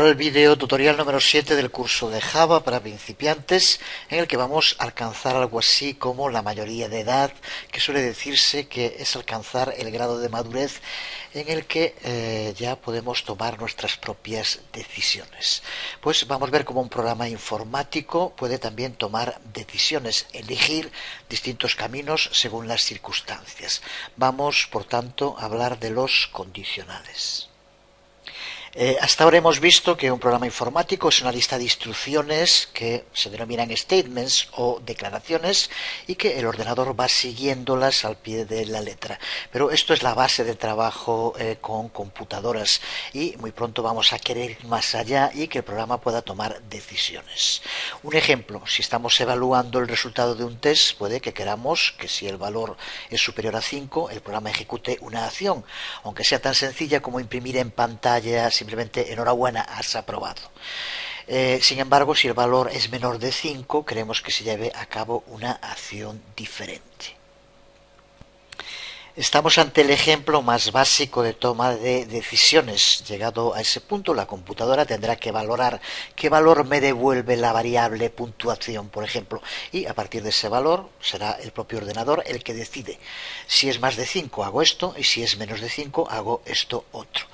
al video tutorial número 7 del curso de Java para principiantes, en el que vamos a alcanzar algo así como la mayoría de edad, que suele decirse que es alcanzar el grado de madurez en el que ya podemos tomar nuestras propias decisiones. Pues vamos a ver cómo un programa informático puede también tomar decisiones, elegir distintos caminos según las circunstancias. Vamos, por tanto, a hablar de los condicionales. Hasta ahora hemos visto que un programa informático es una lista de instrucciones que se denominan statements o declaraciones y que el ordenador va siguiéndolas al pie de la letra. Pero esto es la base de trabajo con computadoras y muy pronto vamos a querer ir más allá y que el programa pueda tomar decisiones. Un ejemplo, si estamos evaluando el resultado de un test, puede que queramos que si el valor es superior a 5, el programa ejecute una acción, aunque sea tan sencilla como imprimir en pantalla simplemente enhorabuena, has aprobado. Sin embargo, si el valor es menor de 5, queremos que se lleve a cabo una acción diferente. Estamos ante el ejemplo más básico de toma de decisiones. Llegado a ese punto, la computadora tendrá que valorar qué valor me devuelve la variable puntuación, por ejemplo, y a partir de ese valor será el propio ordenador el que decide. Si es más de 5 hago esto y si es menos de 5 hago esto otro.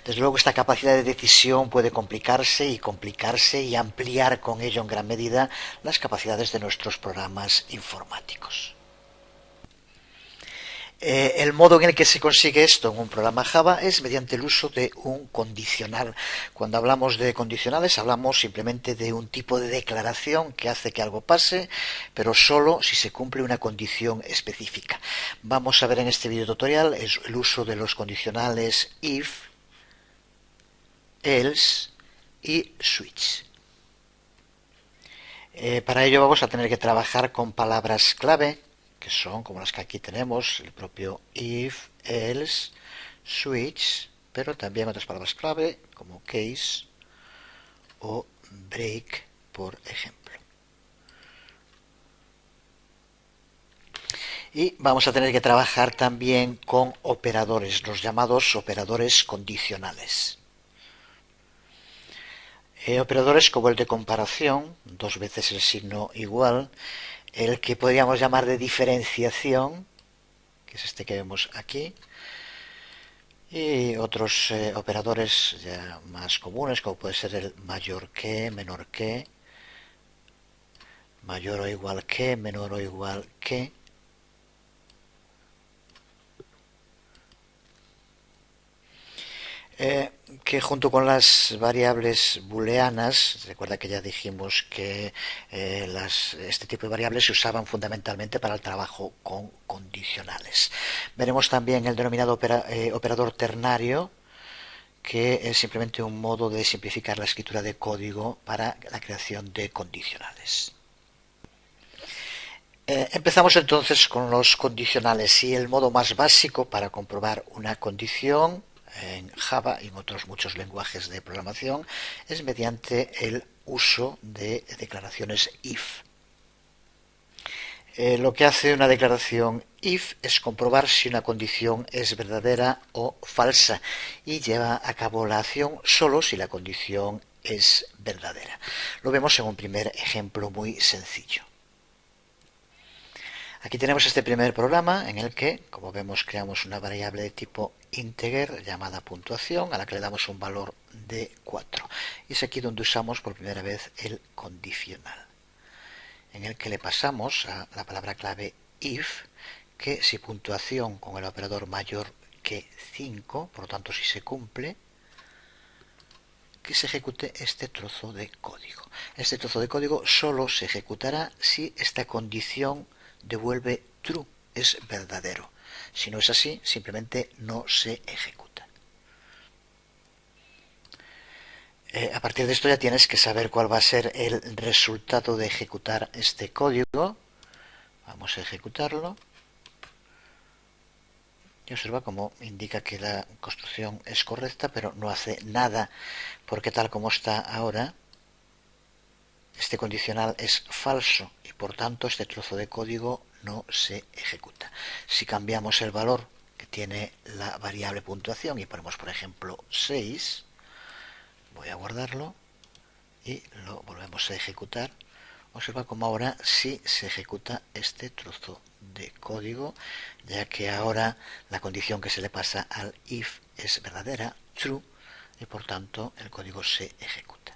Desde luego esta capacidad de decisión puede complicarse y ampliar con ello en gran medida las capacidades de nuestros programas informáticos. El modo en el que se consigue esto en un programa Java es mediante el uso de un condicional. Cuando hablamos de condicionales hablamos simplemente de un tipo de declaración que hace que algo pase, pero solo si se cumple una condición específica. Vamos a ver en este video tutorial el uso de los condicionales if, else y switch. Para ello vamos a tener que trabajar con palabras clave, que son como las que aquí tenemos, el propio if, else, switch, pero también otras palabras clave como case o break, por ejemplo. Y vamos a tener que trabajar también con operadores, los llamados operadores condicionales. Operadores como el de comparación, dos veces el signo igual, el que podríamos llamar de diferenciación, que es este que vemos aquí, y otros operadores ya más comunes, como puede ser el mayor que, menor que, mayor o igual que, menor o igual que. Que junto con las variables booleanas, recuerda que ya dijimos que este tipo de variables se usaban fundamentalmente para el trabajo con condicionales. Veremos también el denominado operador ternario, que es simplemente un modo de simplificar la escritura de código para la creación de condicionales. Empezamos entonces con los condicionales y el modo más básico para comprobar una condición en Java y en otros muchos lenguajes de programación es mediante el uso de declaraciones if. Lo que hace una declaración if es comprobar si una condición es verdadera o falsa y lleva a cabo la acción solo si la condición es verdadera. Lo vemos en un primer ejemplo muy sencillo. Aquí tenemos este primer programa en el que, como vemos, creamos una variable de tipo integer llamada puntuación a la que le damos un valor de 4. Y es aquí donde usamos por primera vez el condicional, en el que le pasamos a la palabra clave if que si puntuación con el operador mayor que 5, por lo tanto si se cumple, que se ejecute este trozo de código. Este trozo de código solo se ejecutará si esta condición devuelve true, es verdadero. Si no es así, simplemente no se ejecuta. A partir de esto ya tienes que saber cuál va a ser el resultado de ejecutar este código. Vamos a ejecutarlo. Y observa cómo indica que la construcción es correcta, pero no hace nada, porque tal como está ahora, este condicional es falso y por tanto este trozo de código no se ejecuta. Si cambiamos el valor que tiene la variable puntuación y ponemos por ejemplo 6, Voy a guardarlo y lo volvemos a ejecutar. Observa cómo ahora sí se ejecuta este trozo de código, ya que ahora la condición que se le pasa al if es verdadera, true, y por tanto el código se ejecuta.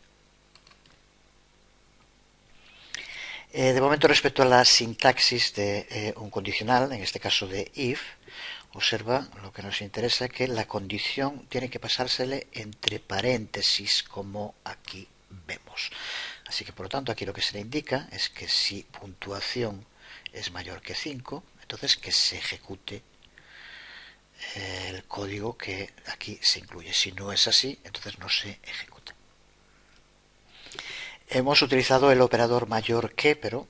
De momento, respecto a la sintaxis de un condicional, en este caso de if, observa lo que nos interesa, que la condición tiene que pasársele entre paréntesis, como aquí vemos. Así que, por lo tanto, aquí lo que se le indica es que si puntuación es mayor que 5, entonces que se ejecute el código que aquí se incluye. Si no es así, entonces no se ejecuta. Hemos utilizado el operador mayor que, pero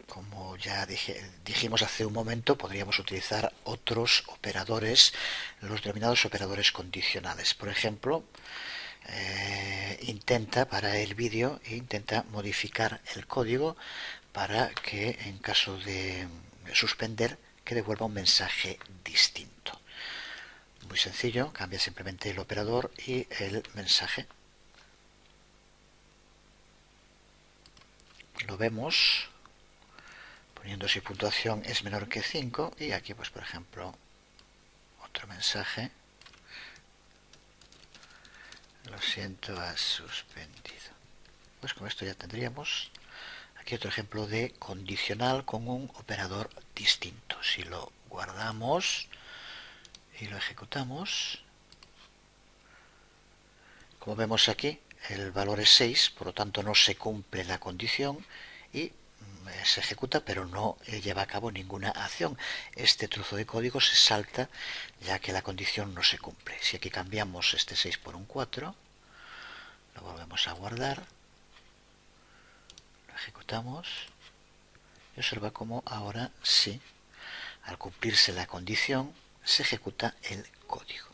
como ya dijimos hace un momento, podríamos utilizar otros operadores, los denominados operadores condicionales. Por ejemplo, para el vídeo, intenta modificar el código para que en caso de suspender, que devuelva un mensaje distinto. Muy sencillo, cambia simplemente el operador y el mensaje. Lo vemos poniendo si puntuación es menor que 5 y aquí, pues por ejemplo, otro mensaje. Lo siento, has suspendido. Pues con esto ya tendríamos aquí otro ejemplo de condicional con un operador distinto. Si lo guardamos y lo ejecutamos, como vemos aquí, el valor es 6, por lo tanto no se cumple la condición y se ejecuta, pero no lleva a cabo ninguna acción. Este trozo de código se salta ya que la condición no se cumple. Si aquí cambiamos este 6 por un 4, lo volvemos a guardar, lo ejecutamos y observa cómo ahora sí, al cumplirse la condición, se ejecuta el código.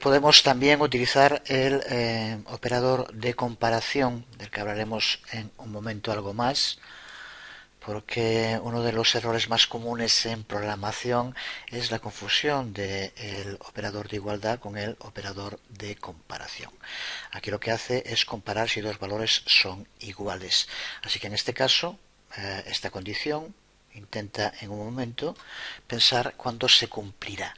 Podemos también utilizar el operador de comparación, del que hablaremos en un momento algo más, porque uno de los errores más comunes en programación es la confusión del operador de igualdad con el operador de comparación. Aquí lo que hace es comparar si dos valores son iguales. Así que en este caso, esta condición intenta en un momento pensar cuándo se cumplirá.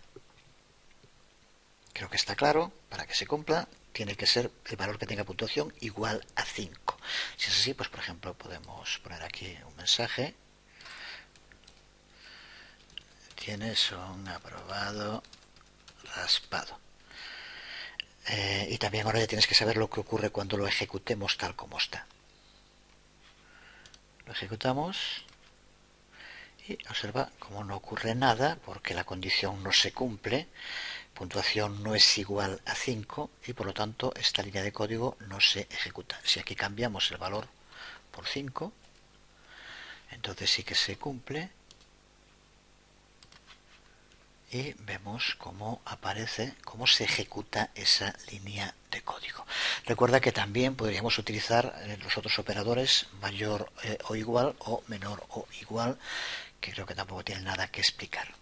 Creo que está claro, para que se cumpla tiene que ser el valor que tenga puntuación igual a 5. Si es así, pues por ejemplo podemos poner aquí un mensaje. Tienes un aprobado raspado. Y también ahora ya tienes que saber lo que ocurre cuando lo ejecutemos tal como está. Lo ejecutamos y observa cómo no ocurre nada porque la condición no se cumple. Puntuación no es igual a 5 y por lo tanto esta línea de código no se ejecuta. Si aquí cambiamos el valor por 5, entonces sí que se cumple y vemos cómo aparece, cómo se ejecuta esa línea de código. Recuerda que también podríamos utilizar los otros operadores mayor o igual o menor o igual, que creo que tampoco tienen nada que explicar.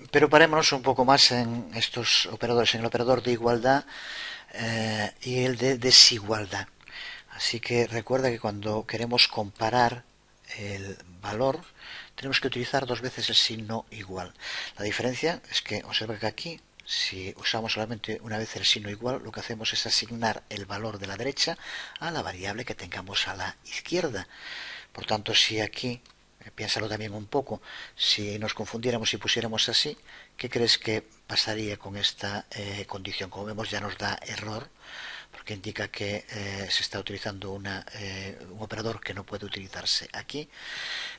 Pero parémonos un poco más en estos operadores, en el operador de igualdad y el de desigualdad. Así que recuerda que cuando queremos comparar el valor, tenemos que utilizar dos veces el signo igual. La diferencia es que observa que aquí, si usamos solamente una vez el signo igual, lo que hacemos es asignar el valor de la derecha a la variable que tengamos a la izquierda. Por tanto, si aquí, piénsalo también un poco, si nos confundiéramos y pusiéramos así, ¿qué crees que pasaría con esta condición? Como vemos, ya nos da error, porque indica que se está utilizando un operador que no puede utilizarse aquí.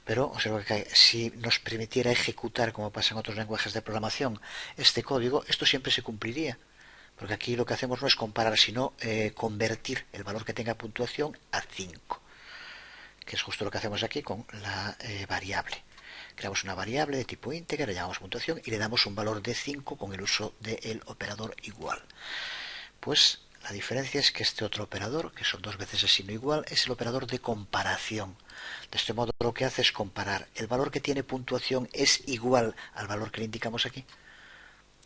Pero observa que si nos permitiera ejecutar, como pasa en otros lenguajes de programación, este código, esto siempre se cumpliría. Porque aquí lo que hacemos no es comparar, sino convertir el valor que tenga puntuación a 5. Que es justo lo que hacemos aquí con la variable. Creamos una variable de tipo íntegra, le llamamos puntuación y le damos un valor de 5 con el uso del operador igual. Pues la diferencia es que este otro operador, que son dos veces el signo igual, es el operador de comparación. De este modo lo que hace es comparar. El valor que tiene puntuación es igual al valor que le indicamos aquí.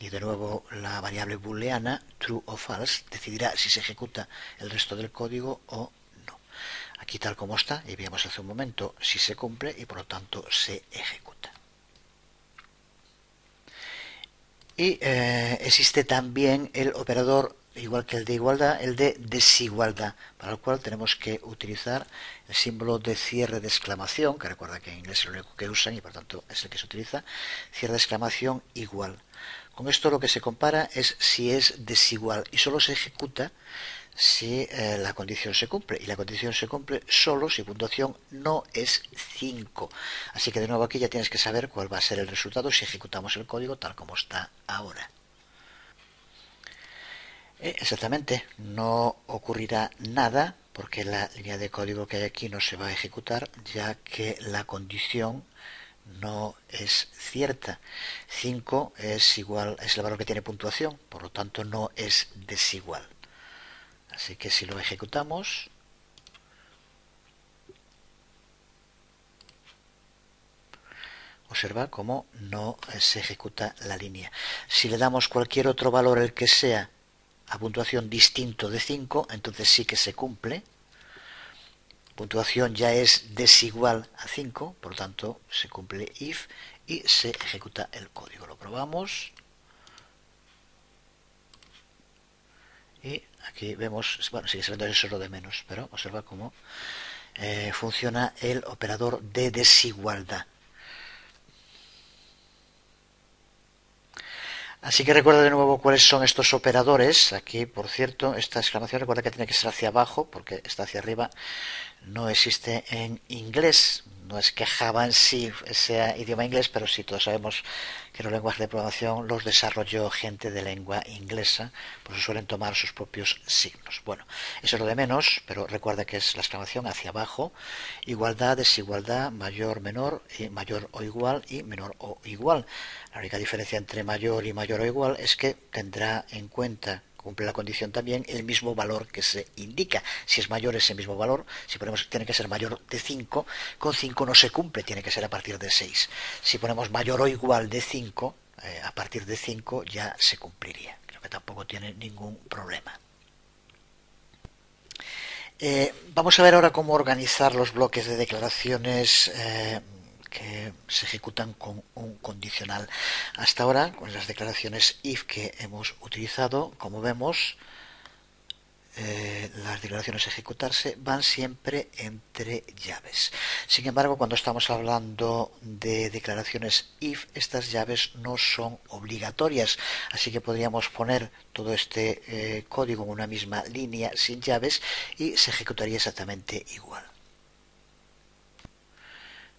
Y de nuevo la variable booleana true o false decidirá si se ejecuta el resto del código o no. Aquí tal como está, y veíamos hace un momento, si se cumple y por lo tanto se ejecuta. Y existe también el operador, igual que el de igualdad, el de desigualdad, para el cual tenemos que utilizar el símbolo de cierre de exclamación, que recuerda que en inglés es lo único que usan y por tanto es el que se utiliza, cierre de exclamación igual. Con esto lo que se compara es si es desigual y solo se ejecuta si la condición se cumple, y la condición se cumple solo si puntuación no es 5. Así que de nuevo aquí ya tienes que saber cuál va a ser el resultado si ejecutamos el código tal como está ahora. Exactamente, no ocurrirá nada porque la línea de código que hay aquí no se va a ejecutar, ya que la condición no es cierta. 5 es igual, es el valor que tiene puntuación, por lo tanto no es desigual. Así que si lo ejecutamos, observa cómo no se ejecuta la línea. Si le damos cualquier otro valor, el que sea, a puntuación distinto de 5, entonces sí que se cumple. Puntuación ya es desigual a 5, por lo tanto se cumple if y se ejecuta el código. Lo probamos. Y aquí vemos, bueno, sigue siendo eso lo de menos, pero observa cómo funciona el operador de desigualdad. Así que recuerda de nuevo cuáles son estos operadores. Aquí, por cierto, esta exclamación recuerda que tiene que ser hacia abajo, porque está hacia arriba no existe en inglés. No es que Java en sí sea idioma inglés, pero sí todos sabemos que los lenguajes de programación los desarrolló gente de lengua inglesa, por eso suelen tomar sus propios signos. Bueno, eso es lo de menos, pero recuerda que es la exclamación hacia abajo, igualdad, desigualdad, mayor, menor, y mayor o igual y menor o igual. La única diferencia entre mayor y mayor o igual es que tendrá en cuenta, cumple la condición también, el mismo valor que se indica. Si es mayor ese mismo valor, si ponemos tiene que ser mayor de 5, con 5 no se cumple, tiene que ser a partir de 6. Si ponemos mayor o igual de 5, a partir de 5 ya se cumpliría. Creo que tampoco tiene ningún problema. Vamos a ver ahora cómo organizar los bloques de declaraciones que se ejecutan con un condicional. Hasta ahora, con las declaraciones if que hemos utilizado, como vemos, las declaraciones a ejecutarse van siempre entre llaves. Sin embargo, cuando estamos hablando de declaraciones if, estas llaves no son obligatorias, así que podríamos poner todo este código en una misma línea sin llaves y se ejecutaría exactamente igual.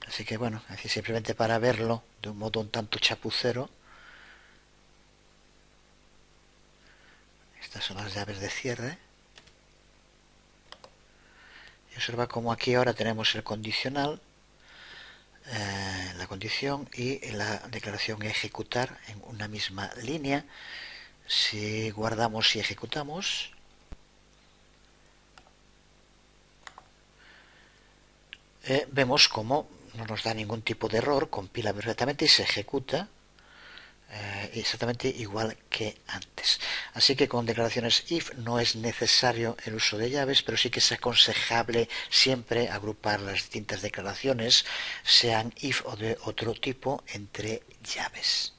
Así que bueno, así simplemente para verlo de un modo un tanto chapucero, estas son las llaves de cierre. Y observa como aquí ahora tenemos el condicional, la condición y la declaración ejecutar en una misma línea. Si guardamos y ejecutamos, vemos como no nos da ningún tipo de error, compila perfectamente y se ejecuta exactamente igual que antes. Así que con declaraciones if no es necesario el uso de llaves, pero sí que es aconsejable siempre agrupar las distintas declaraciones, sean if o de otro tipo, entre llaves.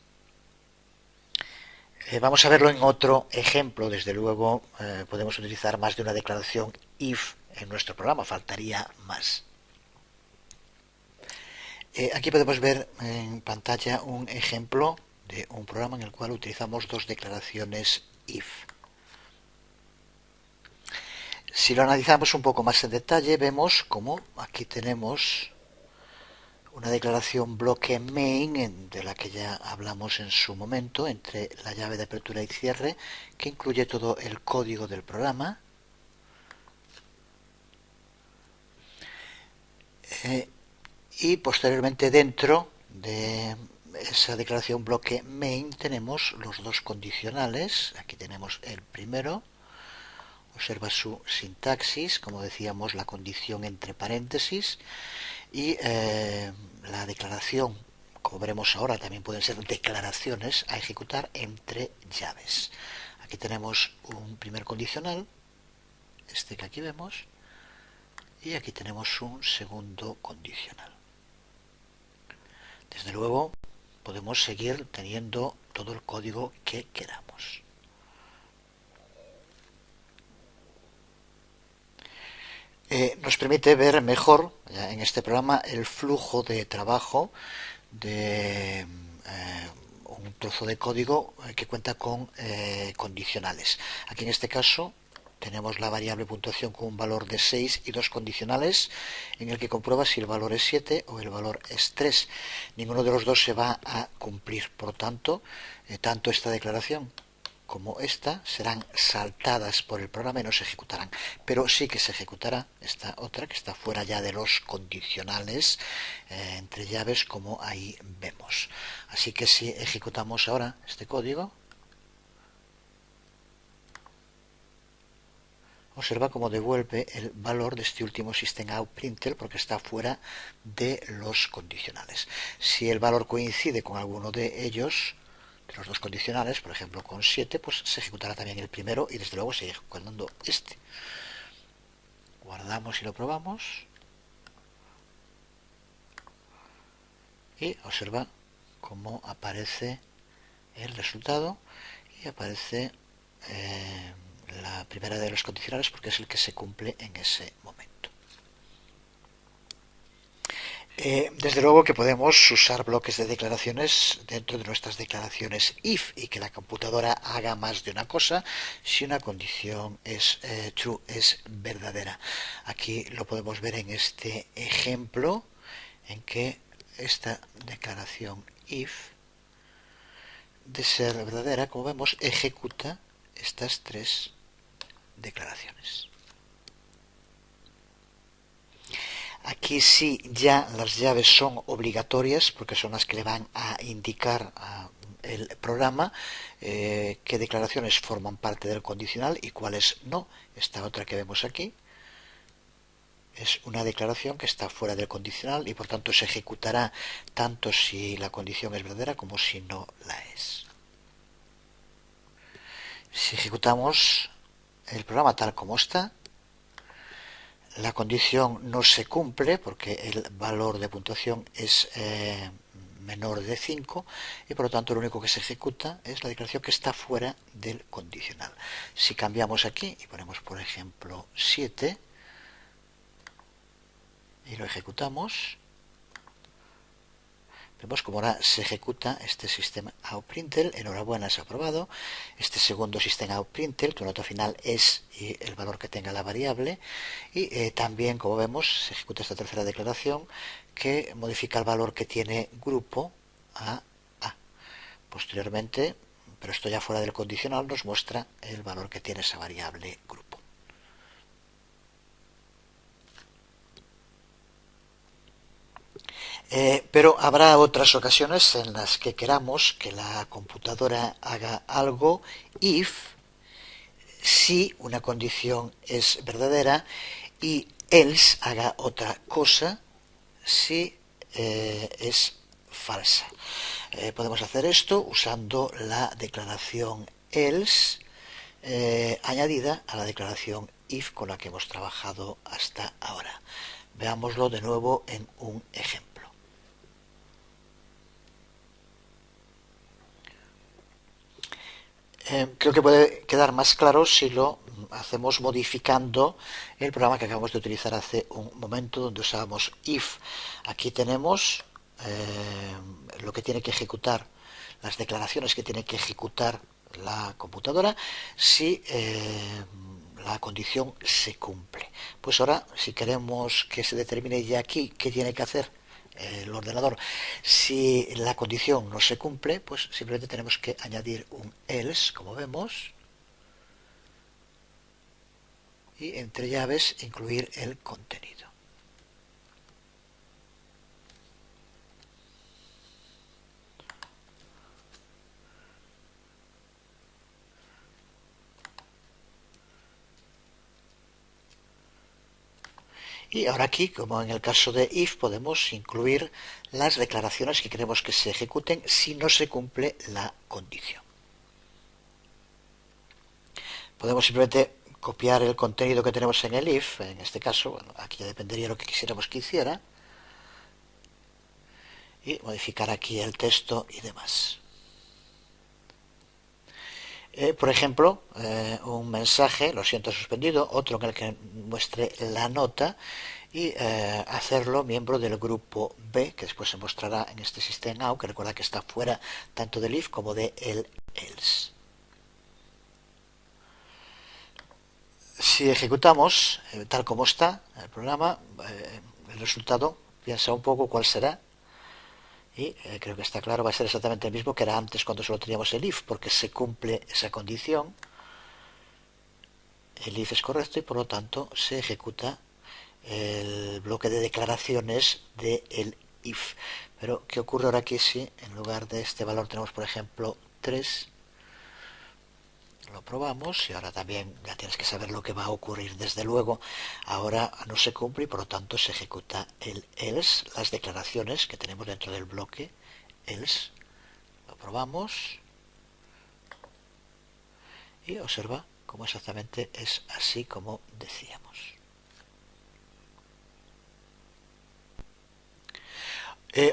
Vamos a verlo en otro ejemplo. Desde luego podemos utilizar más de una declaración if en nuestro programa, faltaría más. Aquí podemos ver en pantalla un ejemplo de un programa en el cual utilizamos dos declaraciones if. Si lo analizamos un poco más en detalle, vemos como aquí tenemos una declaración bloque main, de la que ya hablamos en su momento, entre la llave de apertura y cierre, que incluye todo el código del programa. Y posteriormente dentro de esa declaración bloque main tenemos los dos condicionales. Aquí tenemos el primero. Observa su sintaxis, como decíamos, la condición entre paréntesis y la declaración como veremos ahora, también pueden ser declaraciones a ejecutar entre llaves. Aquí tenemos un primer condicional, este que aquí vemos, y aquí tenemos un segundo condicional. Desde luego, podemos seguir teniendo todo el código que queramos. Nos permite ver mejor en este programa el flujo de trabajo de un trozo de código que cuenta con condicionales. Aquí en este caso tenemos la variable puntuación con un valor de 6 y dos condicionales en el que comprueba si el valor es 7 o el valor es 3. Ninguno de los dos se va a cumplir, por lo tanto, tanto esta declaración como esta serán saltadas por el programa y no se ejecutarán, pero sí que se ejecutará esta otra que está fuera ya de los condicionales entre llaves, como ahí vemos. Así que si ejecutamos ahora este código, observa cómo devuelve el valor de este último system.out.println porque está fuera de los condicionales. Si el valor coincide con alguno de ellos, de los dos condicionales, por ejemplo con 7, pues se ejecutará también el primero y desde luego sigue ejecutando este. Guardamos y lo probamos. Y observa cómo aparece el resultado y aparece la primera de los condicionales porque es el que se cumple en ese momento. Desde luego que podemos usar bloques de declaraciones dentro de nuestras declaraciones if y que la computadora haga más de una cosa si una condición es true, es verdadera. Aquí lo podemos ver en este ejemplo en que esta declaración if, de ser verdadera, como vemos, ejecuta estas tres declaraciones. Aquí sí ya las llaves son obligatorias porque son las que le van a indicar el programa qué declaraciones forman parte del condicional y cuáles no. Esta otra que vemos aquí es una declaración que está fuera del condicional y por tanto se ejecutará tanto si la condición es verdadera como si no la es. Si ejecutamos el programa tal como está, la condición no se cumple porque el valor de puntuación es menor de 5 y por lo tanto lo único que se ejecuta es la declaración que está fuera del condicional. Si cambiamos aquí y ponemos por ejemplo 7 y lo ejecutamos, vemos como ahora se ejecuta este system.out.println. Enhorabuena, se ha aprobado. Este segundo system.out.println, tu nota final es el valor que tenga la variable. Y también, como vemos, se ejecuta esta tercera declaración que modifica el valor que tiene grupo a A. Posteriormente, pero esto ya fuera del condicional, nos muestra el valor que tiene esa variable grupo. Pero habrá otras ocasiones en las que queramos que la computadora haga algo if si una condición es verdadera y else haga otra cosa si es falsa. Podemos hacer esto usando la declaración else añadida a la declaración if con la que hemos trabajado hasta ahora. Veámoslo de nuevo en un ejemplo. Creo que puede quedar más claro si lo hacemos modificando el programa que acabamos de utilizar hace un momento donde usábamos if. Aquí tenemos lo que tiene que ejecutar, las declaraciones que tiene que ejecutar la computadora si la condición se cumple. Pues ahora, si queremos que se determine ya aquí qué tiene que hacer el ordenador, si la condición no se cumple, pues simplemente tenemos que añadir un else, como vemos, y entre llaves incluir el contenido. Y ahora aquí, como en el caso de if, podemos incluir las declaraciones que queremos que se ejecuten si no se cumple la condición. Podemos simplemente copiar el contenido que tenemos en el if, en este caso, bueno, aquí ya dependería de lo que quisiéramos que hiciera, y modificar aquí el texto y demás. Por ejemplo, un mensaje, lo siento suspendido, otro en el que muestre la nota y hacerlo miembro del grupo B, que después se mostrará en este system out, que recuerda que está fuera tanto del if como de el else. Si ejecutamos tal como está el programa, el resultado, piensa un poco cuál será. Y creo que está claro, va a ser exactamente el mismo que era antes cuando solo teníamos el if, porque se cumple esa condición. El if es correcto y por lo tanto se ejecuta el bloque de declaraciones del if. Pero ¿qué ocurre ahora aquí si en lugar de este valor tenemos por ejemplo 3? Lo probamos y ahora también ya tienes que saber lo que va a ocurrir. Desde luego ahora no se cumple y por lo tanto se ejecuta el else, las declaraciones que tenemos dentro del bloque else. Lo probamos y observa cómo exactamente es así como decíamos.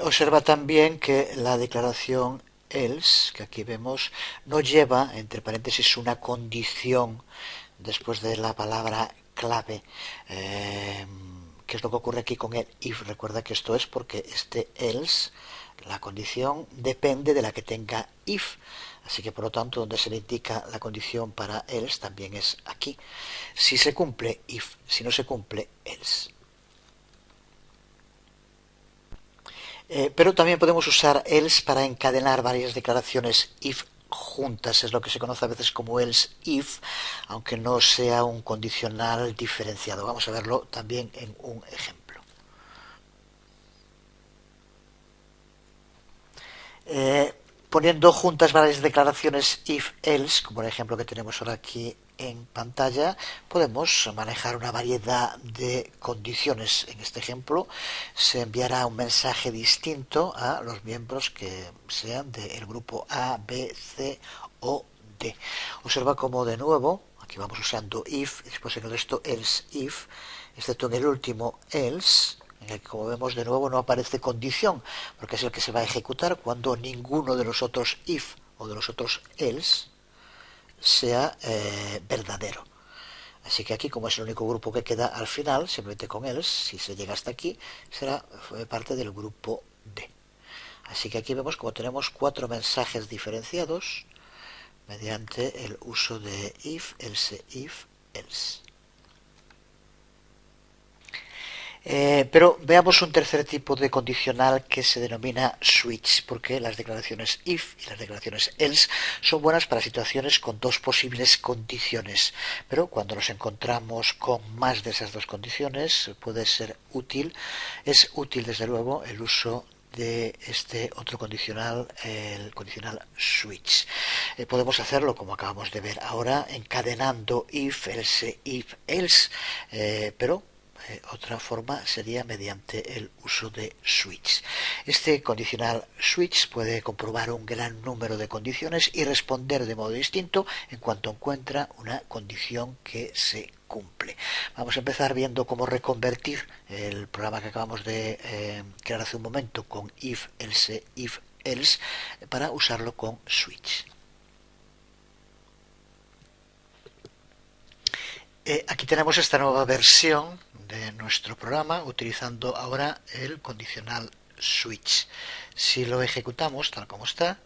Observa también que la declaración else, que aquí vemos, no lleva entre paréntesis una condición después de la palabra clave. ¿Qué es lo que ocurre aquí con el if? Recuerda que esto es porque este else, la condición, depende de la que tenga if. Así que por lo tanto donde se le indica la condición para else también es aquí. Si se cumple if, si no se cumple else. Pero también podemos usar else para encadenar varias declaraciones if juntas, es lo que se conoce a veces como else if, aunque no sea un condicional diferenciado. Vamos a verlo también en un ejemplo. Poniendo juntas varias declaraciones if else, como el ejemplo que tenemos ahora aquí en pantalla, podemos manejar una variedad de condiciones. En este ejemplo se enviará un mensaje distinto a los miembros que sean del grupo A, B, C o D. Observa cómo de nuevo, aquí vamos usando if, y después en el resto else if, excepto en el último else, en el que, como vemos, de nuevo no aparece condición, porque es el que se va a ejecutar cuando ninguno de los otros if o de los otros else sea verdadero. Así que aquí, como es el único grupo que queda al final, simplemente con else, si se llega hasta aquí, será parte del grupo D. Así que aquí vemos como tenemos 4 mensajes diferenciados mediante el uso de if, else, if, else. Pero veamos un tercer tipo de condicional que se denomina switch, porque las declaraciones if y las declaraciones else son buenas para situaciones con dos posibles condiciones, pero cuando nos encontramos con más de esas dos condiciones puede ser útil, es útil desde luego el uso de este otro condicional, el condicional switch. Podemos hacerlo como acabamos de ver ahora, encadenando if, else, pero otra forma sería mediante el uso de switch. Este condicional switch puede comprobar un gran número de condiciones y responder de modo distinto en cuanto encuentra una condición que se cumple. Vamos a empezar viendo cómo reconvertir el programa que acabamos de crear hace un momento con if, else para usarlo con switch. Aquí tenemos esta nueva versión de nuestro programa utilizando ahora el condicional switch. Si lo ejecutamos tal como está,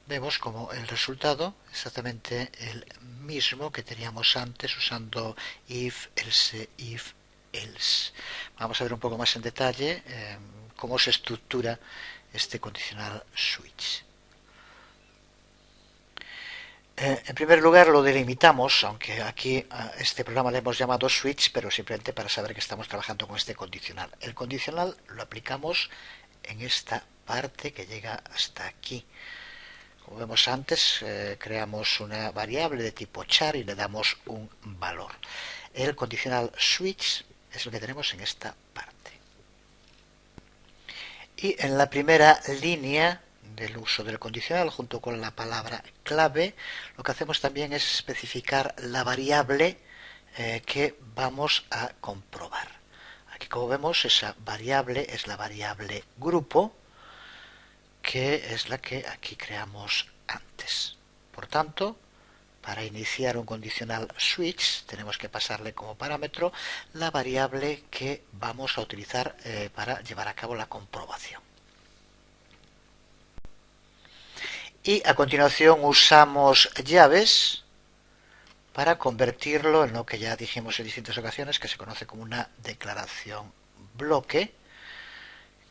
vemos como el resultado es exactamente el mismo que teníamos antes usando if, else. Vamos a ver un poco más en detalle cómo se estructura este condicional switch. En primer lugar lo delimitamos, aunque aquí a este programa le hemos llamado switch, pero simplemente para saber que estamos trabajando con este condicional. El condicional lo aplicamos en esta parte que llega hasta aquí, Como vemos antes, creamos una variable de tipo char y le damos un valor. El condicional switch es lo que tenemos en esta parte. Y en la primera línea del uso del condicional, junto con la palabra clave, lo que hacemos también es especificar la variable que vamos a comprobar. Aquí, como vemos, esa variable es la variable grupo, que es la que aquí creamos antes. Por tanto, para iniciar un condicional switch tenemos que pasarle como parámetro la variable que vamos a utilizar para llevar a cabo la comprobación. Y a continuación usamos llaves para convertirlo en lo que ya dijimos en distintas ocasiones, que se conoce como una declaración bloque,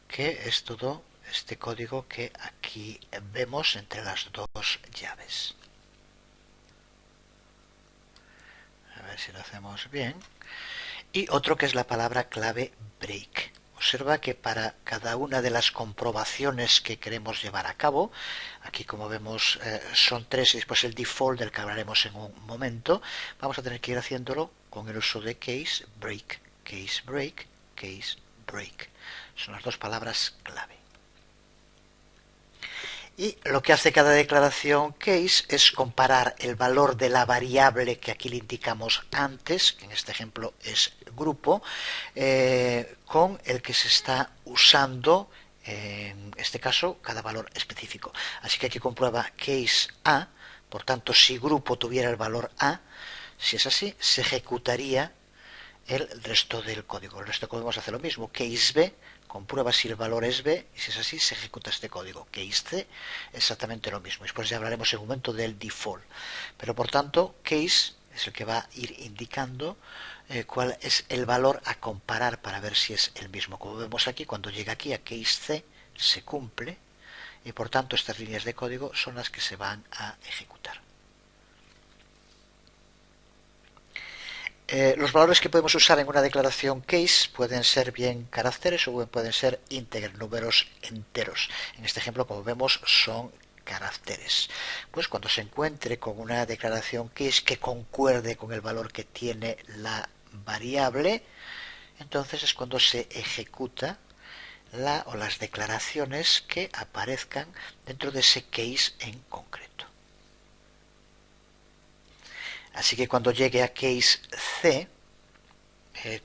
que es todo este código que aquí vemos entre las dos llaves. A ver si lo hacemos bien. Y otro que es la palabra clave break. Observa que para cada una de las comprobaciones que queremos llevar a cabo, aquí como vemos son tres y después el default del que hablaremos en un momento, vamos a tener que ir haciéndolo con el uso de case break, case break, case break. Son las dos palabras clave. Y lo que hace cada declaración case es comparar el valor de la variable que aquí le indicamos antes, que en este ejemplo es grupo, con el que se está usando, en este caso, cada valor específico. Así que aquí comprueba case A, por tanto, si grupo tuviera el valor A, si es así, se ejecutaría el resto del código. El resto del código vamos a hacer lo mismo. Case B, comprueba si el valor es B, y si es así, se ejecuta este código. Case C, exactamente lo mismo. Después ya hablaremos en un momento del default. Pero por tanto, case es el que va a ir indicando cuál es el valor a comparar para ver si es el mismo. Como vemos aquí, cuando llega aquí a case C, se cumple, y por tanto estas líneas de código son las que se van a ejecutar. Los valores que podemos usar en una declaración case pueden ser bien caracteres o pueden ser íntegros, números enteros. En este ejemplo, como vemos, son caracteres. Pues cuando se encuentre con una declaración case que concuerde con el valor que tiene la variable, entonces es cuando se ejecuta la o las declaraciones que aparezcan dentro de ese case en concreto. Así que cuando llegue a case C,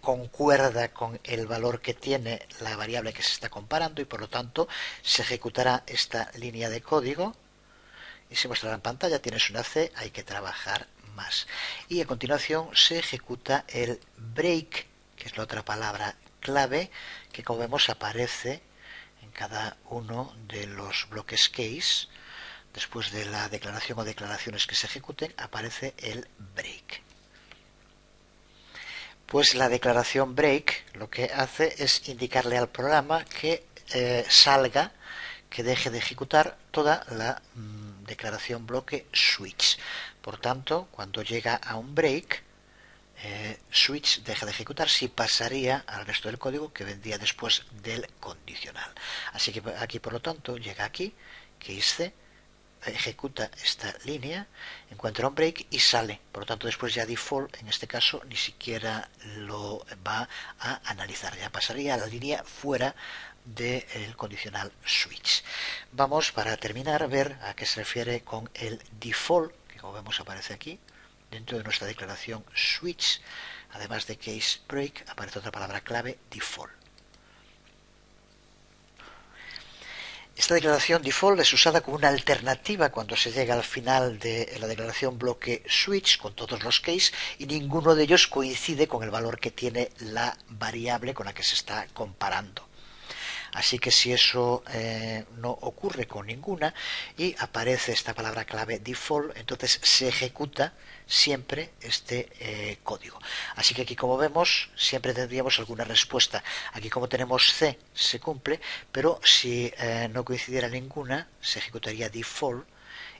concuerda con el valor que tiene la variable que se está comparando y por lo tanto se ejecutará esta línea de código y se mostrará en pantalla. Tienes una C, hay que trabajar más. Y a continuación se ejecuta el break, que es la otra palabra clave que, como vemos, aparece en cada uno de los bloques case. Después de la declaración o declaraciones que se ejecuten, aparece el break. Pues la declaración break lo que hace es indicarle al programa que salga, que deje de ejecutar toda la declaración bloque switch. Por tanto, cuando llega a un break, switch deja de ejecutar, si pasaría al resto del código que vendría después del condicional. Así que aquí, por lo tanto, llega aquí, que hice, ejecuta esta línea, encuentra un break y sale. Por lo tanto, después ya default, en este caso, ni siquiera lo va a analizar. Ya pasaría a la línea fuera del condicional switch. Vamos, para terminar, a ver a qué se refiere con el default, que como vemos aparece aquí, dentro de nuestra declaración switch. Además de case break, aparece otra palabra clave, default. Esta declaración default es usada como una alternativa cuando se llega al final de la declaración bloque switch con todos los case y ninguno de ellos coincide con el valor que tiene la variable con la que se está comparando. Así que si eso no ocurre con ninguna y aparece esta palabra clave default, entonces se ejecuta siempre este código. Así que aquí, como vemos, siempre tendríamos alguna respuesta. Aquí, como tenemos C, se cumple, pero si no coincidiera ninguna, se ejecutaría default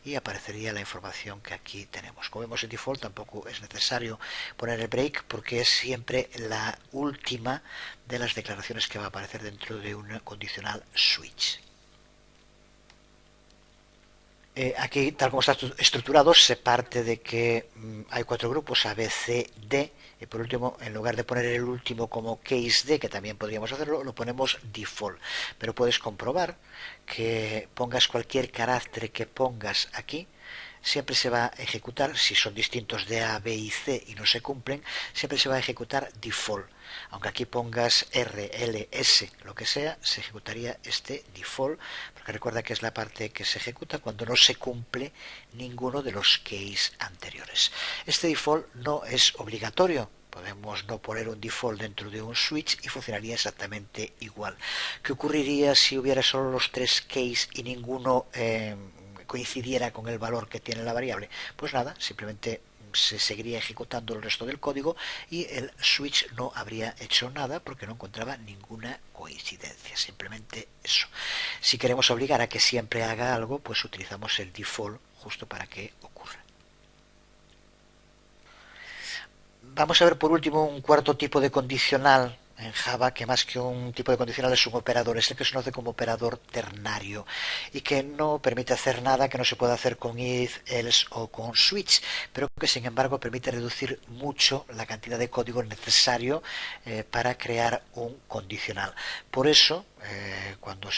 y aparecería la información que aquí tenemos. Como vemos, en default tampoco es necesario poner el break porque es siempre la última de las declaraciones que va a aparecer dentro de un condicional switch. Aquí, tal como está estructurado, se parte de que hay cuatro grupos, A, B, C, D, y por último, en lugar de poner el último como case D, que también podríamos hacerlo, lo ponemos default. Pero puedes comprobar que pongas cualquier carácter que pongas aquí, siempre se va a ejecutar, si son distintos de A, B y C y no se cumplen, siempre se va a ejecutar default. Aunque aquí pongas R, L, S, lo que sea, se ejecutaría este default, porque recuerda que es la parte que se ejecuta cuando no se cumple ninguno de los case anteriores. Este default no es obligatorio. Podemos no poner un default dentro de un switch y funcionaría exactamente igual. ¿Qué ocurriría si hubiera solo los tres case y ninguno coincidiera con el valor que tiene la variable? Pues nada, simplemente se seguiría ejecutando el resto del código y el switch no habría hecho nada porque no encontraba ninguna coincidencia, simplemente eso. Si queremos obligar a que siempre haga algo, pues utilizamos el default justo para que ocurra. Vamos a ver por último un cuarto tipo de condicional en Java, que más que un tipo de condicional es un operador, es el que se conoce como operador ternario y que no permite hacer nada que no se pueda hacer con if, else o con switch, pero que sin embargo permite reducir mucho la cantidad de código necesario para crear un condicional. Por eso, cuando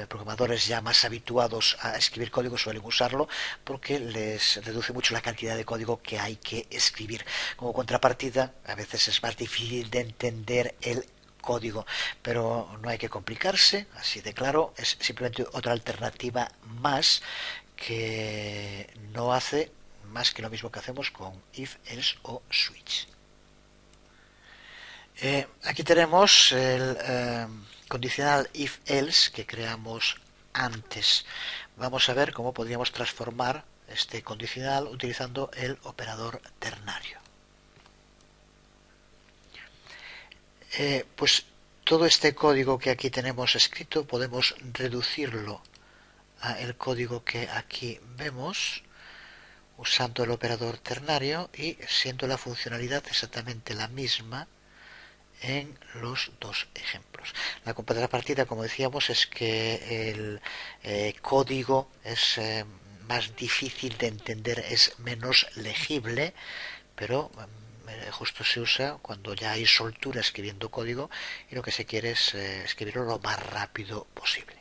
programadores ya más habituados a escribir código suelen usarlo, porque les reduce mucho la cantidad de código que hay que escribir. Como contrapartida, a veces es más difícil de entender el código, pero no hay que complicarse, así de claro, es simplemente otra alternativa más que no hace más que lo mismo que hacemos con if, else o switch. Aquí tenemos el condicional if, else que creamos antes. Vamos a ver cómo podríamos transformar este condicional utilizando el operador ternario. Pues todo este código que aquí tenemos escrito podemos reducirlo a el código que aquí vemos usando el operador ternario y siendo la funcionalidad exactamente la misma en los dos ejemplos. La contrapartida, como decíamos, es que el código es más difícil de entender, es menos legible, pero justo se usa cuando ya hay soltura escribiendo código y lo que se quiere es escribirlo lo más rápido posible.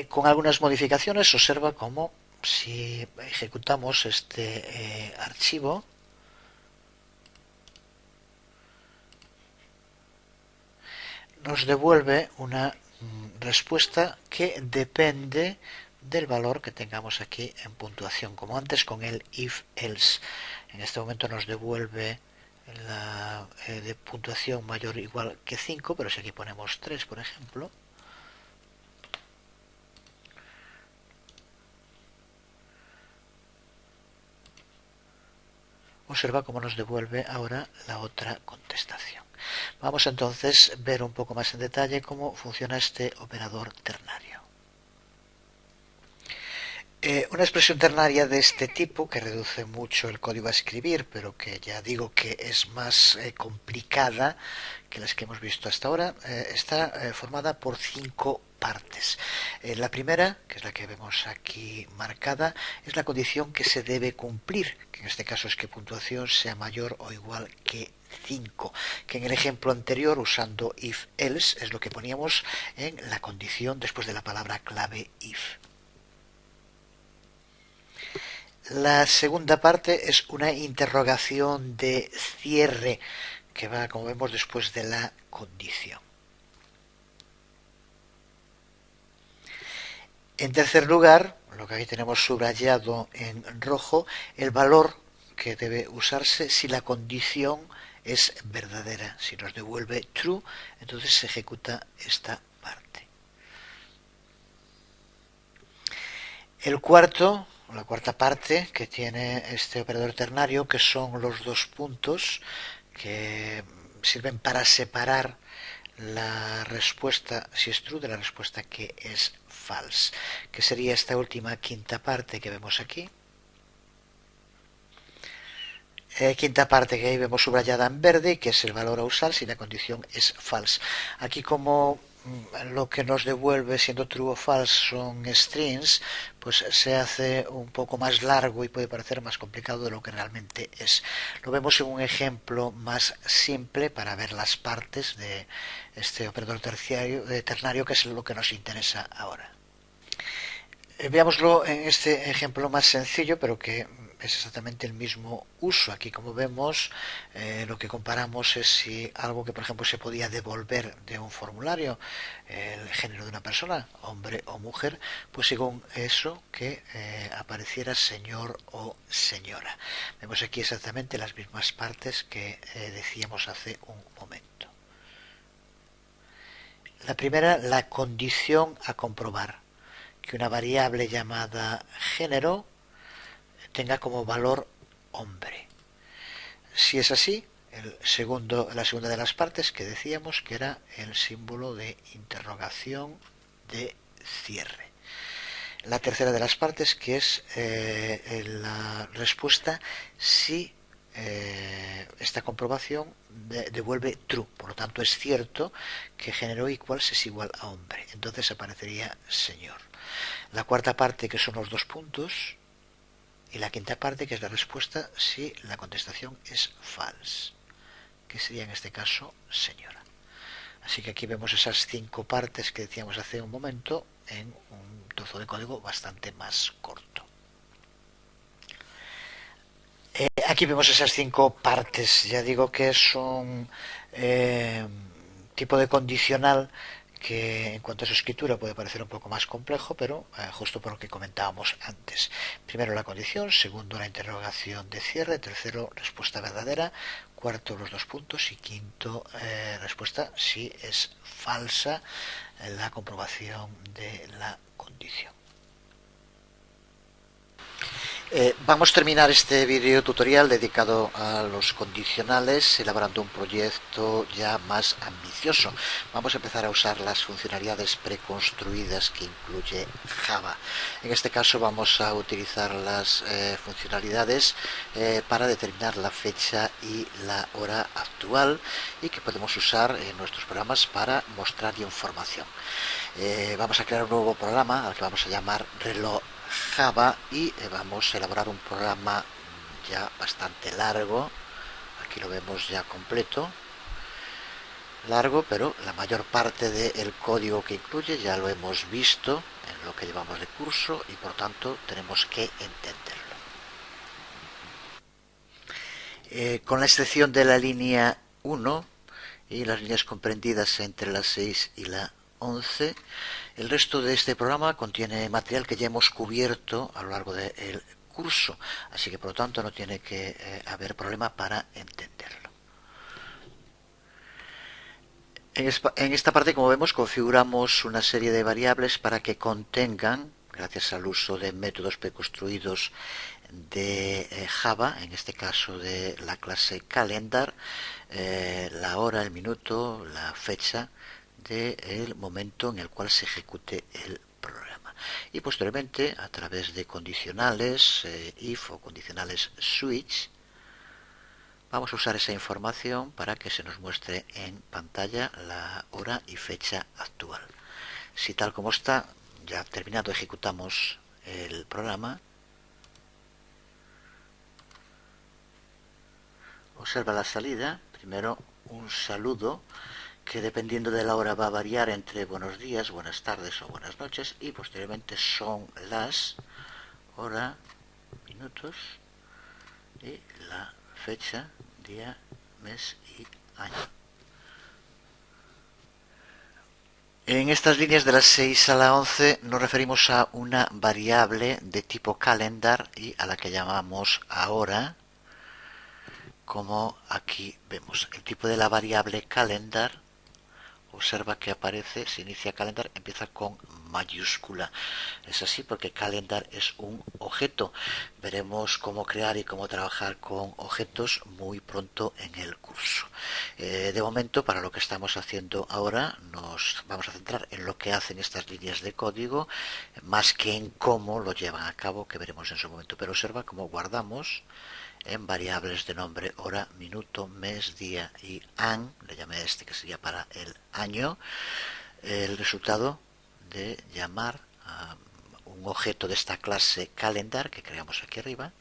Con algunas modificaciones observa cómo si ejecutamos este archivo nos devuelve una respuesta que depende del valor que tengamos aquí en puntuación, como antes con el if else. En este momento nos devuelve la de puntuación mayor o igual que 5, pero si aquí ponemos 3, por ejemplo, observa cómo nos devuelve ahora la otra contestación. Vamos entonces a ver un poco más en detalle cómo funciona este operador ternario. Una expresión ternaria de este tipo, que reduce mucho el código a escribir, pero que ya digo que es más complicada que las que hemos visto hasta ahora, está formada por 5 partes. La primera, que es la que vemos aquí marcada, es la condición que se debe cumplir, que en este caso es que puntuación sea mayor o igual que 5, que en el ejemplo anterior, usando if else, es lo que poníamos en la condición después de la palabra clave if. La segunda parte es una interrogación de cierre que va, como vemos, después de la condición. En tercer lugar, lo que aquí tenemos subrayado en rojo, el valor que debe usarse si la condición es verdadera. Si nos devuelve true, entonces se ejecuta esta parte. La cuarta parte que tiene este operador ternario, que son los dos puntos que sirven para separar la respuesta, si es true, de la respuesta que es false, que sería esta última quinta parte que vemos aquí. Quinta parte que ahí vemos subrayada en verde, que es el valor a usar si la condición es false. Aquí, como lo que nos devuelve siendo true o false son strings, pues se hace un poco más largo y puede parecer más complicado de lo que realmente es. Lo vemos en un ejemplo más simple para ver las partes de este operador ternario, que es lo que nos interesa ahora. Veámoslo en este ejemplo más sencillo, pero que es exactamente el mismo uso. Aquí, como vemos, lo que comparamos es si algo que, por ejemplo, se podía devolver de un formulario, el género de una persona, hombre o mujer, pues según eso que apareciera señor o señora. Vemos aquí exactamente las mismas partes que decíamos hace un momento. La primera, la condición a comprobar: que una variable llamada género tenga como valor hombre. Si es así, la segunda de las partes que decíamos que era el símbolo de interrogación de cierre. La tercera de las partes, que es la respuesta si esta comprobación devuelve true, por lo tanto es cierto que género equals es igual a hombre, entonces aparecería señor. La cuarta parte, que son los dos puntos, y la quinta parte, que es la respuesta si la contestación es false, que sería en este caso señora. Así que aquí vemos esas 5 partes que decíamos hace un momento en un trozo de código bastante más corto. Aquí vemos esas 5 partes. Ya digo que es un tipo de condicional que en cuanto a su escritura puede parecer un poco más complejo, pero justo por lo que comentábamos antes. Primero la condición, segundo la interrogación de cierre, tercero respuesta verdadera, cuarto los dos puntos y quinto respuesta si es falsa la comprobación de la condición. Vamos a terminar este video tutorial dedicado a los condicionales elaborando un proyecto ya más ambicioso. Vamos a empezar a usar las funcionalidades preconstruidas que incluye Java. En este caso vamos a utilizar las funcionalidades para determinar la fecha y la hora actual y que podemos usar en nuestros programas para mostrar información. Vamos a crear un nuevo programa al que vamos a llamar reloj Java y vamos a elaborar un programa ya bastante largo. Aquí lo vemos ya completo, largo, pero la mayor parte del código que incluye ya lo hemos visto en lo que llevamos de curso y por tanto tenemos que entenderlo. Con la excepción de la línea 1 y las líneas comprendidas entre la 6 y la 11, el resto de este programa contiene material que ya hemos cubierto a lo largo del curso, así que por lo tanto no tiene que haber problema para entenderlo. En esta parte, como vemos, configuramos una serie de variables para que contengan, gracias al uso de métodos preconstruidos de Java, en este caso de la clase calendar, la hora, el minuto, la fecha del momento en el cual se ejecute el programa. Y posteriormente, a través de condicionales if o condicionales switch, vamos a usar esa información para que se nos muestre en pantalla la hora y fecha actual. Si tal como está, ya terminado, ejecutamos el programa. Observa la salida, primero un saludo que dependiendo de la hora va a variar entre buenos días, buenas tardes o buenas noches, y posteriormente son las hora, minutos y la fecha, día, mes y año. En estas líneas de las 6 a la 11 nos referimos a una variable de tipo calendar y a la que llamamos ahora, como aquí vemos. El tipo de la variable calendar, observa que aparece, se inicia calendar, empieza con mayúscula. Es así porque calendar es un objeto. Veremos cómo crear y cómo trabajar con objetos muy pronto en el curso. De momento, para lo que estamos haciendo ahora, nos vamos a centrar en lo que hacen estas líneas de código, más que en cómo lo llevan a cabo, que veremos en su momento. Pero observa cómo guardamos en variables de nombre hora, minuto, mes, día y an, le llamé a este que sería para el año, el resultado de llamar a un objeto de esta clase calendar que creamos aquí arriba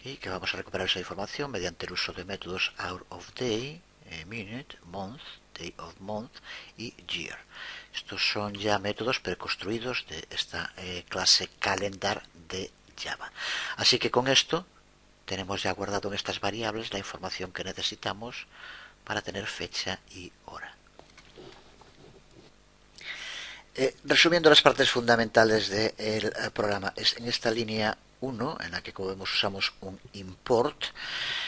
y que vamos a recuperar esa información mediante el uso de métodos hour of day, minute, month, day of month y year. Estos son ya métodos preconstruidos de esta clase calendar de Java. Así que con esto tenemos ya guardado en estas variables la información que necesitamos para tener fecha y hora. Resumiendo las partes fundamentales del programa, es en esta línea 1, en la que como vemos usamos un import,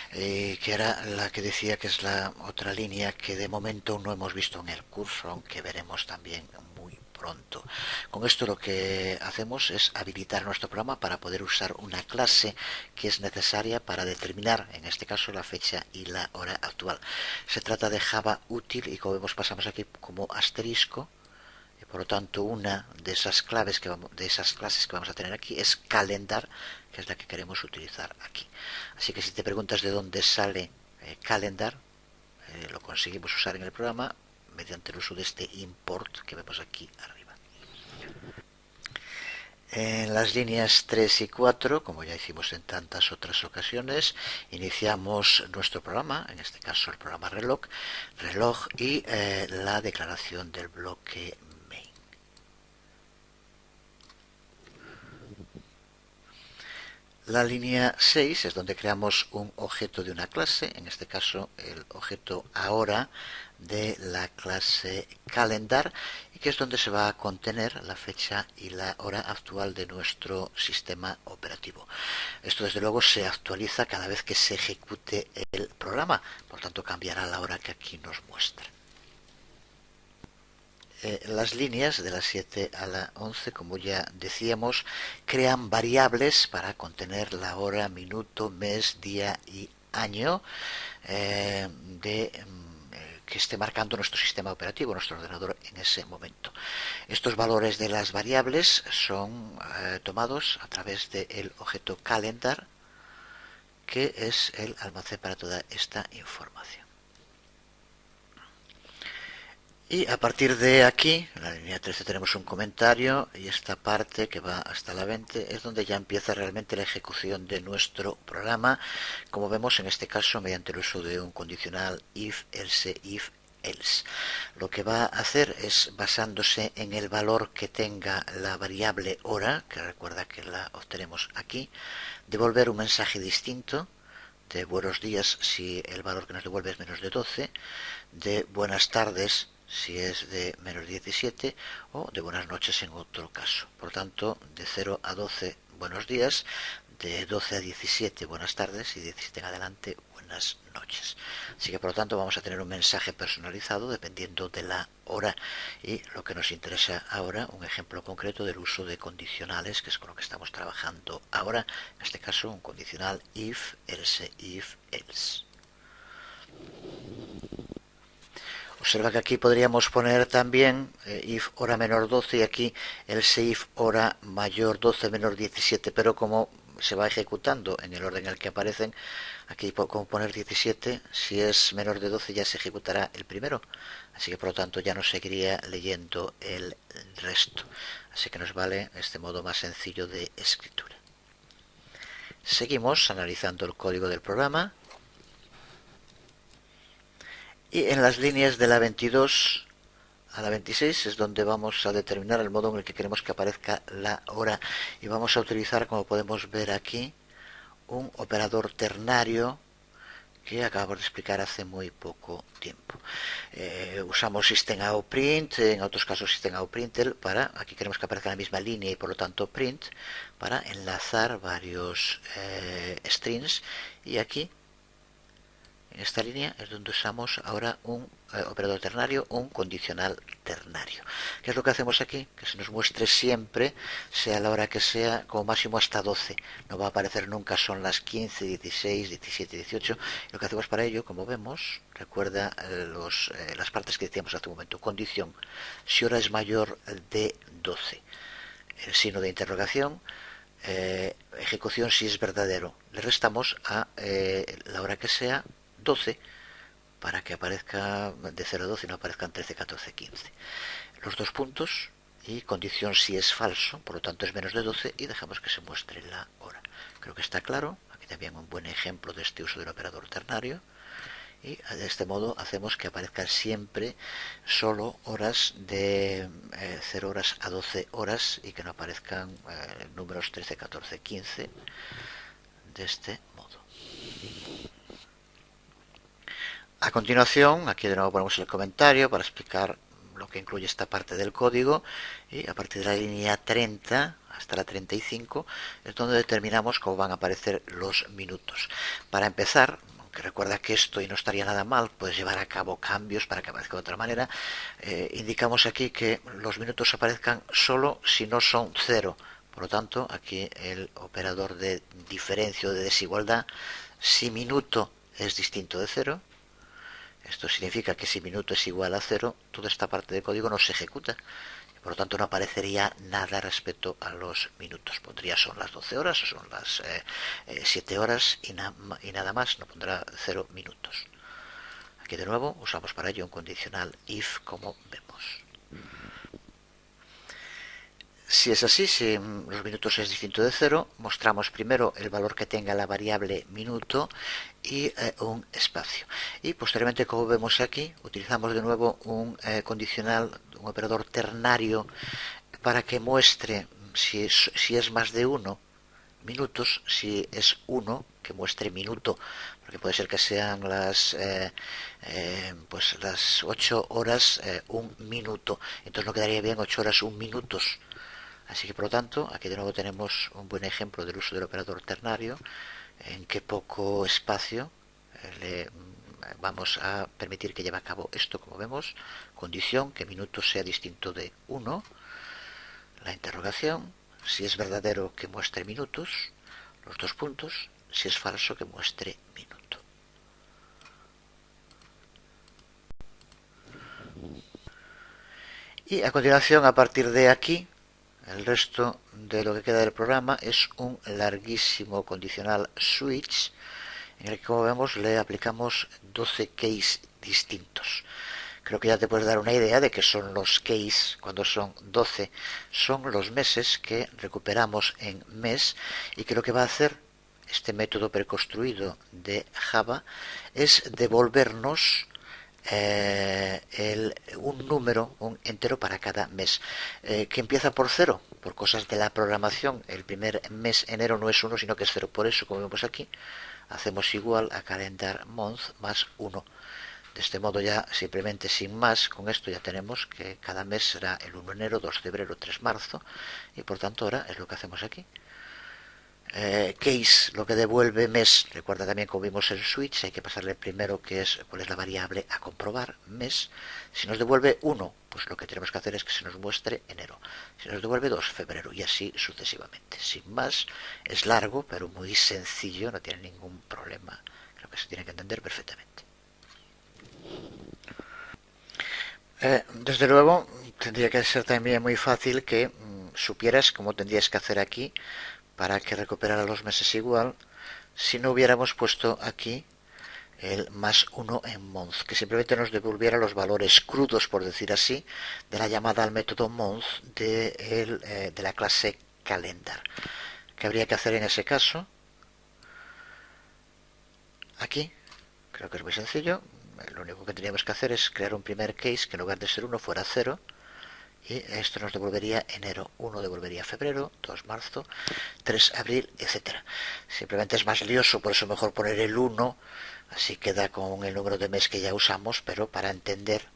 que era la que decía que es la otra línea que de momento no hemos visto en el curso, aunque veremos también muy pronto. Con esto lo que hacemos es habilitar nuestro programa para poder usar una clase que es necesaria para determinar, en este caso, la fecha y la hora actual. Se trata de Java útil y como vemos pasamos aquí como asterisco. Por lo tanto, una de esas clases que vamos a tener aquí es calendar, que es la que queremos utilizar aquí. Así que si te preguntas de dónde sale calendar, lo conseguimos usar en el programa mediante el uso de este import que vemos aquí arriba. En las líneas 3 y 4, como ya hicimos en tantas otras ocasiones, iniciamos nuestro programa, en este caso el programa reloj y la declaración del bloque main. La línea 6 es donde creamos un objeto de una clase, en este caso el objeto ahora de la clase calendar, y que es donde se va a contener la fecha y la hora actual de nuestro sistema operativo. Esto desde luego se actualiza cada vez que se ejecute el programa, por tanto cambiará la hora que aquí nos muestra. Las líneas de la 7 a la 11, como ya decíamos, crean variables para contener la hora, minuto, mes, día y año que esté marcando nuestro sistema operativo, nuestro ordenador en ese momento. Estos valores de las variables son tomados a través del objeto calendar, que es el almacén para toda esta información. Y a partir de aquí, en la línea 13 tenemos un comentario y esta parte que va hasta la 20 es donde ya empieza realmente la ejecución de nuestro programa, como vemos en este caso mediante el uso de un condicional if, else. Lo que va a hacer es, basándose en el valor que tenga la variable hora, que recuerda que la obtenemos aquí, devolver un mensaje distinto de buenos días si el valor que nos devuelve es menos de 12, de buenas tardes si es de menos 17 o de buenas noches en otro caso. Por tanto, de 0 a 12 buenos días, de 12 a 17 buenas tardes y de 17 en adelante buenas noches. Así que por lo tanto vamos a tener un mensaje personalizado dependiendo de la hora, y lo que nos interesa ahora, un ejemplo concreto del uso de condicionales, que es con lo que estamos trabajando ahora, en este caso un condicional if, else. Observa que aquí podríamos poner también if hora menor 12 y aquí else if hora mayor 12 menor 17, pero como se va ejecutando en el orden en el que aparecen, aquí como poner 17, si es menor de 12 ya se ejecutará el primero, así que por lo tanto ya no seguiría leyendo el resto, así que nos vale este modo más sencillo de escritura. Seguimos analizando el código del programa. Y en las líneas de la 22 a la 26 es donde vamos a determinar el modo en el que queremos que aparezca la hora. Y vamos a utilizar, como podemos ver aquí, un operador ternario que acabamos de explicar hace muy poco tiempo. Usamos system.out.print, en otros casos system.out.println, para, aquí queremos que aparezca en la misma línea y por lo tanto print, para enlazar varios strings, y aquí en esta línea es donde usamos ahora un operador ternario, un condicional ternario. ¿Qué es lo que hacemos aquí? Que se nos muestre siempre, sea la hora que sea, como máximo hasta 12. No va a aparecer nunca, son las 15, 16, 17, 18. Lo que hacemos para ello, como vemos, recuerda las partes que decíamos hace un momento. Condición, si hora es mayor de 12. El signo de interrogación. Ejecución si es verdadero. Le restamos a la hora que sea 12 para que aparezca de 0 a 12 y no aparezcan 13, 14, 15. Los dos puntos y condición si es falso, por lo tanto es menos de 12 y dejamos que se muestre la hora. Creo que está claro. Aquí también un buen ejemplo de este uso del operador ternario. Y de este modo hacemos que aparezcan siempre solo horas de 0 horas a 12 horas y que no aparezcan números 13, 14, 15 de este modo. A continuación, aquí de nuevo ponemos el comentario para explicar lo que incluye esta parte del código, y a partir de la línea 30 hasta la 35 es donde determinamos cómo van a aparecer los minutos. Para empezar, aunque recuerda que esto y no estaría nada mal, puedes llevar a cabo cambios para que aparezca de otra manera. Indicamos aquí que los minutos aparezcan solo si no son 0. Por lo tanto, aquí el operador de diferencia o de desigualdad, si minuto es distinto de 0, esto significa que si minuto es igual a 0, toda esta parte de código no se ejecuta. Por lo tanto, no aparecería nada respecto a los minutos. Pondría son las 12 horas o son las 7 horas y nada más. No pondrá 0 minutos. Aquí de nuevo usamos para ello un condicional if, como vemos. Si es así, si los minutos es distinto de 0, mostramos primero el valor que tenga la variable minuto y un espacio. Y posteriormente, como vemos aquí, utilizamos de nuevo un condicional, un operador ternario, para que muestre si es más de 1 minutos, si es 1, que muestre minuto, porque puede ser que sean las 8 horas 1 minuto, entonces no quedaría bien 8 horas 1 minutos. Así que por lo tanto, aquí de nuevo tenemos un buen ejemplo del uso del operador ternario, en que poco espacio le vamos a permitir que lleve a cabo esto, como vemos, condición que minuto sea distinto de 1, la interrogación, si es verdadero que muestre minutos, los dos puntos, si es falso que muestre minuto. Y a continuación, a partir de aquí, el resto de lo que queda del programa es un larguísimo condicional switch, en el que, como vemos, le aplicamos 12 case distintos. Creo que ya te puedes dar una idea de que son los case. Cuando son 12 son los meses que recuperamos en mes, y que lo que va a hacer este método preconstruido de Java es devolvernos un número, un entero para cada mes, que empieza por 0, por cosas de la programación. El primer mes, enero, no es 1, sino que es 0. Por eso, como vemos aquí, hacemos igual a calendar month más 1. De este modo, ya simplemente sin más, con esto ya tenemos que cada mes será el 1 de enero, 2 de febrero, 3 de marzo, y por tanto ahora es lo que hacemos aquí. Case, lo que devuelve mes. Recuerda también, como vimos el switch, hay que pasarle primero cuál es la variable a comprobar, mes. Si nos devuelve 1, pues lo que tenemos que hacer es que se nos muestre enero. Si nos devuelve 2, febrero, y así sucesivamente. Sin más, es largo, pero muy sencillo, no tiene ningún problema. Creo que se tiene que entender perfectamente. Desde luego, tendría que ser también muy fácil que supieras cómo tendrías que hacer aquí para que recuperara los meses igual, si no hubiéramos puesto aquí el más 1 en month, que simplemente nos devolviera los valores crudos, por decir así, de la llamada al método month de la clase calendar. ¿Qué habría que hacer en ese caso? Aquí, creo que es muy sencillo. Lo único que teníamos que hacer es crear un primer case que en lugar de ser 1 fuera 0, y esto nos devolvería enero, 1 devolvería febrero, 2 marzo, 3 abril, etcétera. Simplemente es más lioso, por eso mejor poner el 1, así queda con el número de mes que ya usamos, pero para entender,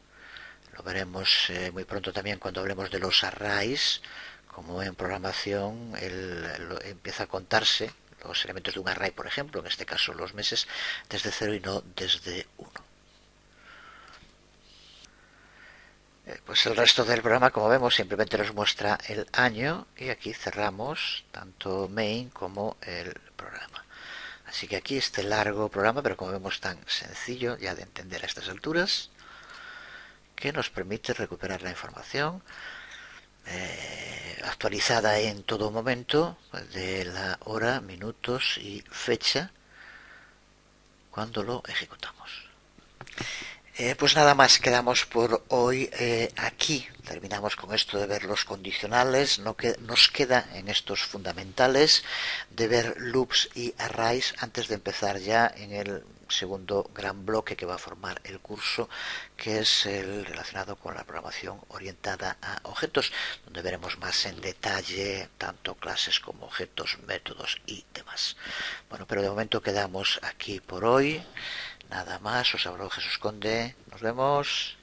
lo veremos muy pronto también cuando hablemos de los arrays, como en programación empieza a contarse los elementos de un array, por ejemplo, en este caso los meses, desde 0 y no desde 1. Pues el resto del programa, como vemos, simplemente nos muestra el año, y aquí cerramos tanto main como el programa. Así que aquí este largo programa, pero como vemos tan sencillo ya de entender a estas alturas, que nos permite recuperar la información actualizada en todo momento de la hora, minutos y fecha cuando lo ejecutamos. Pues nada más, quedamos por hoy aquí. Terminamos con esto de ver los condicionales. No que, nos queda en estos fundamentales de ver loops y arrays antes de empezar ya en el segundo gran bloque que va a formar el curso, que es el relacionado con la programación orientada a objetos, donde veremos más en detalle tanto clases como objetos, métodos y demás. Bueno, pero de momento quedamos aquí por hoy. Nada más, os hablo Jesús Conde. Nos vemos.